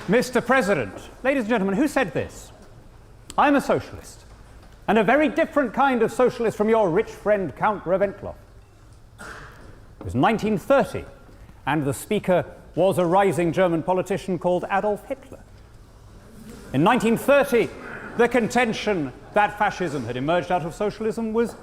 Mr. President, ladies and gentlemen, who said this? I'm a socialist, and a very different kind of socialist from your rich friend Count Reventlow. It was 1930, and the speaker was a rising German politician called Adolf Hitler. In 1930, the contention that fascism had emerged out of socialism was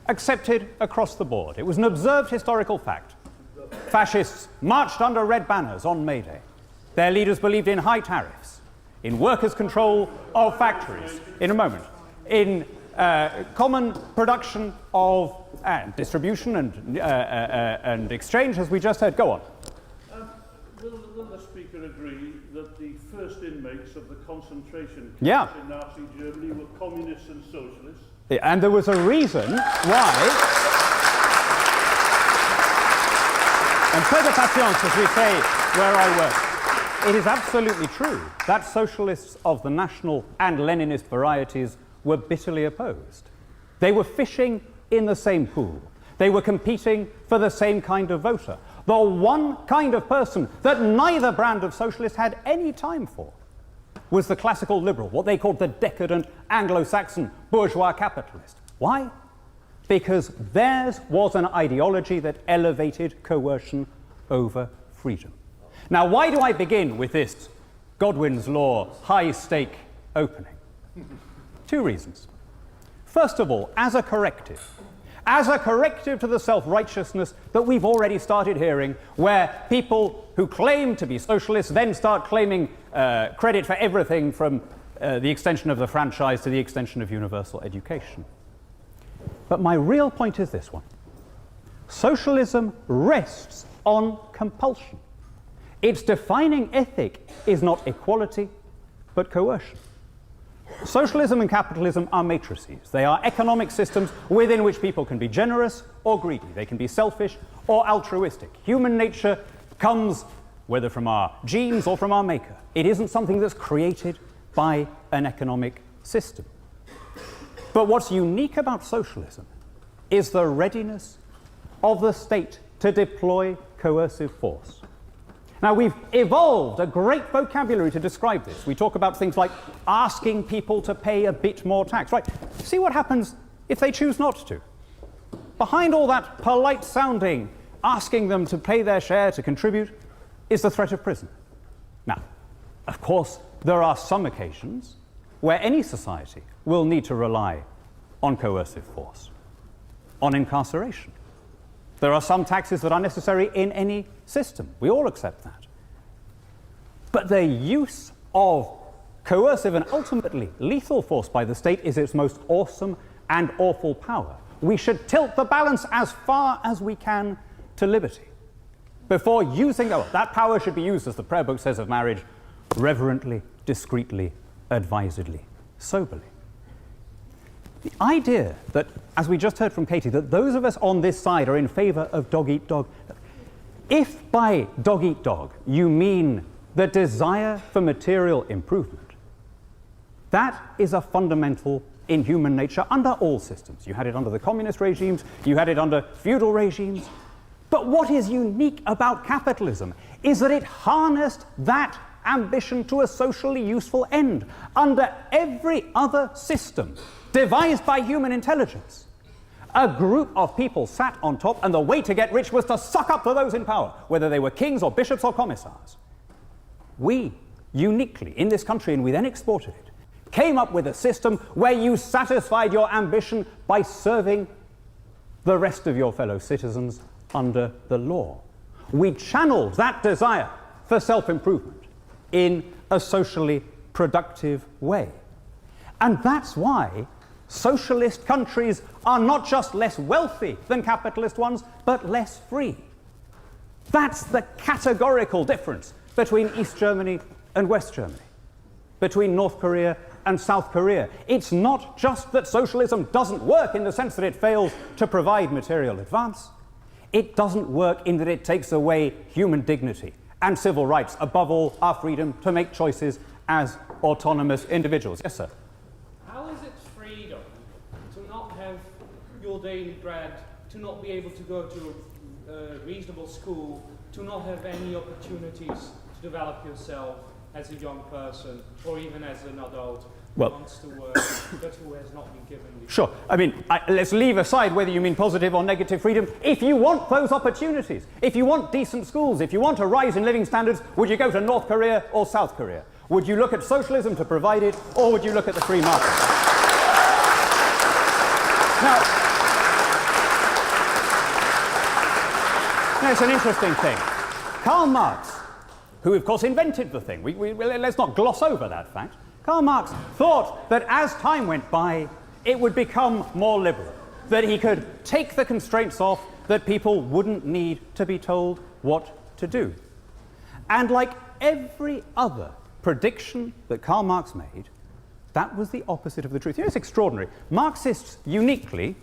accepted across the board. It was an observed historical fact. Fascists marched under red banners on May Day. Their leaders believed in high tariffs, in workers' control of factories, in a moment, in common production of distribution and exchange, as we just heard. Go on. Will the Speaker agree that the first inmates of the concentration camps in Nazi Germany were communists and socialists? And there was a reason why. And peu de patience, as we say where I work. It is absolutely true that socialists of the national and Leninist varieties were bitterly opposed. They were fishing in the same pool. They were competing for the same kind of voter. The one kind of person that neither brand of socialist had any time for was the classical liberal, what they called the decadent Anglo-Saxon bourgeois capitalist. Why? Because theirs was an ideology that elevated coercion over freedom. Now, why do I begin with this Godwin's Law high-stake opening? Two reasons. First of all, as a corrective to the self-righteousness that we've already started hearing, where people who claim to be socialists then start claiming credit for everything from the extension of the franchise to the extension of universal education. But my real point is this one. Socialism rests on compulsion. Its defining ethic is not equality, but coercion. Socialism and capitalism are matrices. They are economic systems within which people can be generous or greedy. They can be selfish or altruistic. Human nature comes whether from our genes or from our maker. It isn't something that's created by an economic system. But what's unique about socialism is the readiness of the state to deploy coercive force. Now, we've evolved a great vocabulary to describe this. We talk about things like asking people to pay a bit more tax, right? See what happens if they choose not to. Behind all that polite sounding, asking them to pay their share, to contribute, is the threat of prison. Now, of course, there are some occasions where any society will need to rely on coercive force, on incarceration. There are some taxes that are necessary in any system. We all accept that. But the use of coercive and ultimately lethal force by the state is its most awesome and awful power. We should tilt the balance as far as we can to liberty. Before using that power should be used, as the prayer book says of marriage, reverently, discreetly, advisedly, soberly. The idea that, as we just heard from Katie, that those of us on this side are in favor of dog-eat-dog, if by dog-eat-dog you mean the desire for material improvement, that is a fundamental in human nature under all systems. You had it under the communist regimes, you had it under feudal regimes. But what is unique about capitalism is that it harnessed that ambition to a socially useful end. Under every other system devised by human intelligence, a group of people sat on top, and the way to get rich was to suck up to those in power, whether they were kings or bishops or commissars. We, uniquely, in this country, and we then exported it, came up with a system where you satisfied your ambition by serving the rest of your fellow citizens under the law. We channeled that desire for self-improvement in a socially productive way. And that's why socialist countries are not just less wealthy than capitalist ones, but less free. That's the categorical difference between East Germany and West Germany, between North Korea and South Korea. It's not just that socialism doesn't work in the sense that it fails to provide material advance. It doesn't work in that it takes away human dignity and civil rights, above all, our freedom to make choices as autonomous individuals. Yes, sir? How is it freedom to not have your daily bread, to not be able to go to a reasonable school, to not have any opportunities to develop yourself, as a young person or even as an adult who Well, wants to work but who has not been given the... Sure. I mean, let's leave aside whether you mean positive or negative freedom. If you want those opportunities, if you want decent schools, if you want a rise in living standards, would you go to North Korea or South Korea? Would you look at socialism to provide it, or would you look at the free market? Now, it's an interesting thing. Karl Marx, who of course invented the thing, let's not gloss over that fact. Karl Marx thought that as time went by, it would become more liberal, that he could take the constraints off, that people wouldn't need to be told what to do. And like every other prediction that Karl Marx made, that was the opposite of the truth. You know, it's extraordinary. Marxists uniquely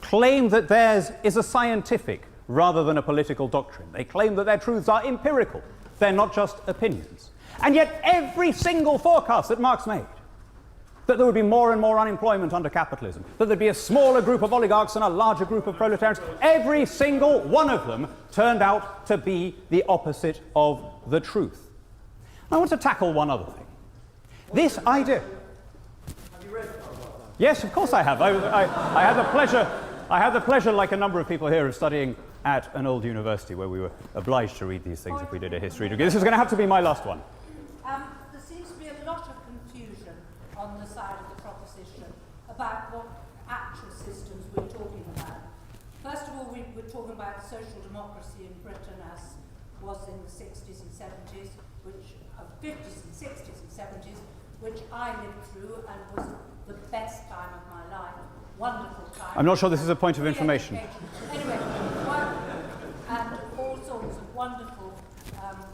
claim that theirs is a scientific rather than a political doctrine. They claim that their truths are empirical. They're not just opinions. And yet every single forecast that Marx made, that there would be more and more unemployment under capitalism, that there'd be a smaller group of oligarchs and a larger group of proletarians, every single one of them turned out to be the opposite of the truth. I want to tackle one other thing. This idea... Have you read about that? Yes, of course I have. I had the pleasure, like a number of people here, of studying at an old university where we were obliged to read these things if we did a history degree. This is going to have to be my last one. There seems to be a lot of confusion on the side of the proposition about what actual systems we're talking about. First of all, we're talking about social democracy in Britain as was in the 60s and 70s, which 50s and 60s and 70s, which I lived through and was the best time of my life. Wonderful time. I'm not sure this is a point of information. Anyway, and all sorts of wonderful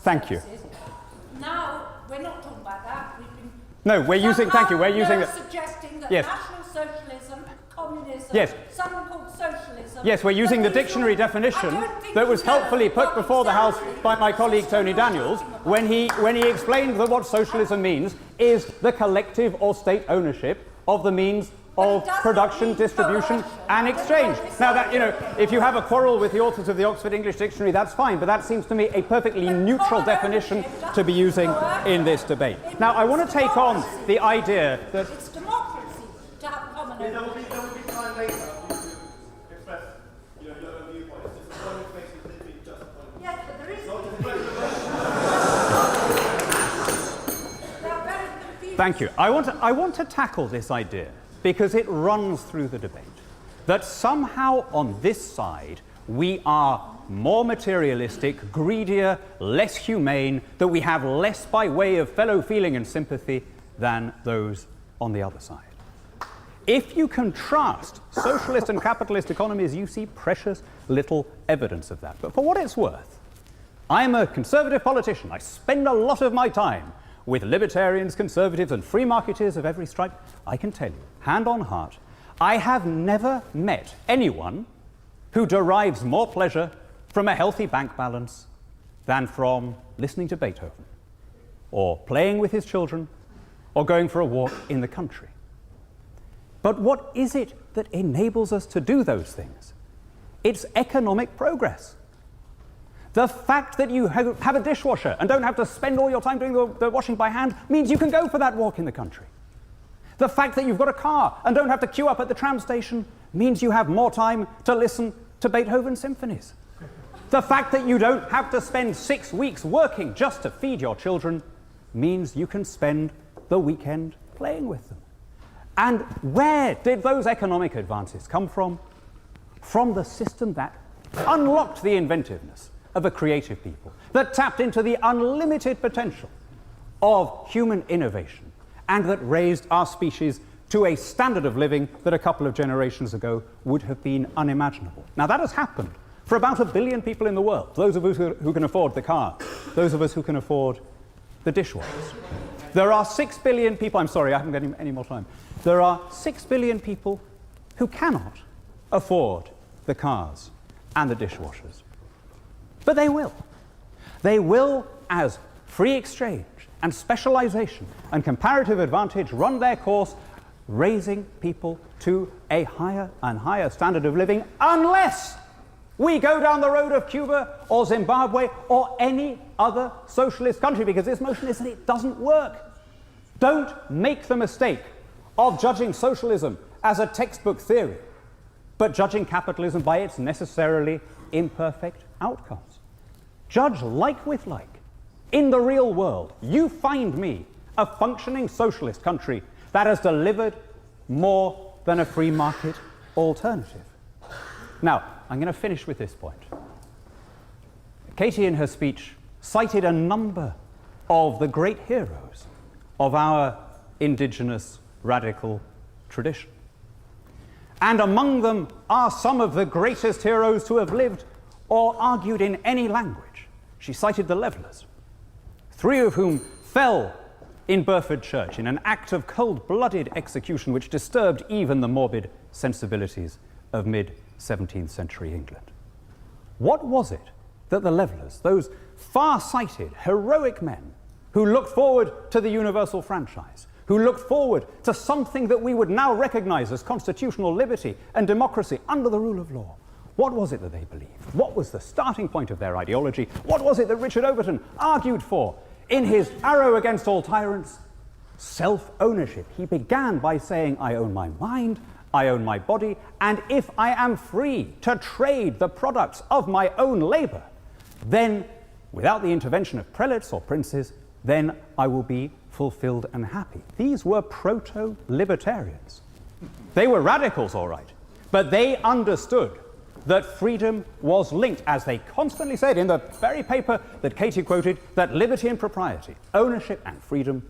Thank services. you. Now, we're not talking about that. We've been No, we're using... Thank you. We're using... suggesting that Yes. National Socialism, Communism, Yes. something called socialism... Yes, we're using the that these dictionary all- definition I don't think that was you know helpfully put what before the House exactly by my colleague Tony system you're Daniels talking about. when he explained that what socialism means is the collective or state ownership of the means of doesn't production, mean distribution coercion. and exchange. Now that, you know, if you have a quarrel with the authors of the Oxford English Dictionary, that's fine, but that seems to me a perfectly neutral definition to be using in this debate. Now I want to take on the idea that... It's democracy to have common There will ownership. be time later for you to express your own viewpoints. This is one information is literally just a point. Yes, but there is... So just question They're very confused. Thank you. I want to tackle this idea because it runs through the debate that somehow on this side we are more materialistic, greedier, less humane, that we have less by way of fellow feeling and sympathy than those on the other side. If you contrast socialist and capitalist economies, you see precious little evidence of that. But for what it's worth, I'm a conservative politician. I spend a lot of my time with libertarians, conservatives, and free marketeers of every stripe. I can tell you, hand on heart, I have never met anyone who derives more pleasure from a healthy bank balance than from listening to Beethoven, or playing with his children, or going for a walk in the country. But what is it that enables us to do those things? It's economic progress. The fact that you have a dishwasher and don't have to spend all your time doing the washing by hand means you can go for that walk in the country. The fact that you've got a car and don't have to queue up at the tram station means you have more time to listen to Beethoven symphonies. The fact that you don't have to spend 6 weeks working just to feed your children means you can spend the weekend playing with them. And where did those economic advances come from? From the system that unlocked the inventiveness of a creative people, that tapped into the unlimited potential of human innovation, and that raised our species to a standard of living that a couple of generations ago would have been unimaginable. Now that has happened for about 1 billion people in the world, those of us who can afford the car, those of us who can afford the dishwashers. There are 6 billion people, I'm sorry, I haven't got any more time. There are 6 billion people who cannot afford the cars and the dishwashers. But they will. They will as free exchange and specialization and comparative advantage run their course, raising people to a higher and higher standard of living, unless We go down the road of Cuba or Zimbabwe or any other socialist country, because this motion is that it doesn't work. Don't make the mistake of judging socialism as a textbook theory, but judging capitalism by its necessarily imperfect outcomes. Judge like with like. In the real world, you find me a functioning socialist country that has delivered more than a free market alternative. Now, I'm going to finish with this point. Katie, in her speech, cited a number of the great heroes of our indigenous radical tradition. And among them are some of the greatest heroes who have lived or argued in any language. She cited the Levellers, 3 of whom fell in Burford Church in an act of cold-blooded execution which disturbed even the morbid sensibilities of mid-17th century England. What was it that the Levellers, those far-sighted, heroic men who looked forward to the universal franchise, who looked forward to something that we would now recognize as constitutional liberty and democracy under the rule of law, what was it that they believed? What was the starting point of their ideology? What was it that Richard Overton argued for in his Arrow Against All Tyrants? Self-ownership. He began by saying, I own my mind, I own my body, and if I am free to trade the products of my own labor, then, without the intervention of prelates or princes, then I will be fulfilled and happy. These were proto-libertarians. They were radicals, all right, but they understood that freedom was linked, as they constantly said in the very paper that Katie quoted, that liberty and propriety, ownership and freedom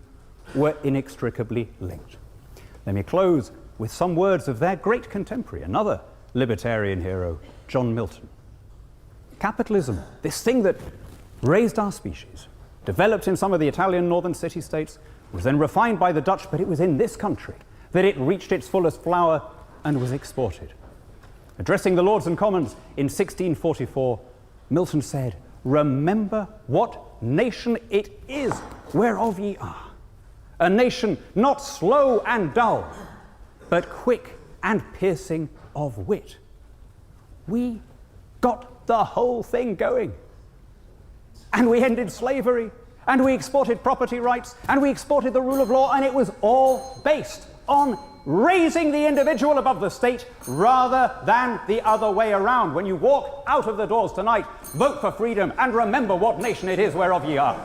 were inextricably linked. Let me close with some words of their great contemporary, another libertarian hero, John Milton. Capitalism, this thing that raised our species, developed in some of the Italian northern city-states, was then refined by the Dutch, but it was in this country that it reached its fullest flower and was exported. Addressing the Lords and Commons in 1644, Milton said, "Remember what nation it is whereof ye are, a nation not slow and dull, but quick and piercing of wit." We got the whole thing going. And we ended slavery, and we exported property rights, and we exported the rule of law, and it was all based on raising the individual above the state rather than the other way around. When you walk out of the doors tonight, vote for freedom and remember what nation it is whereof ye are.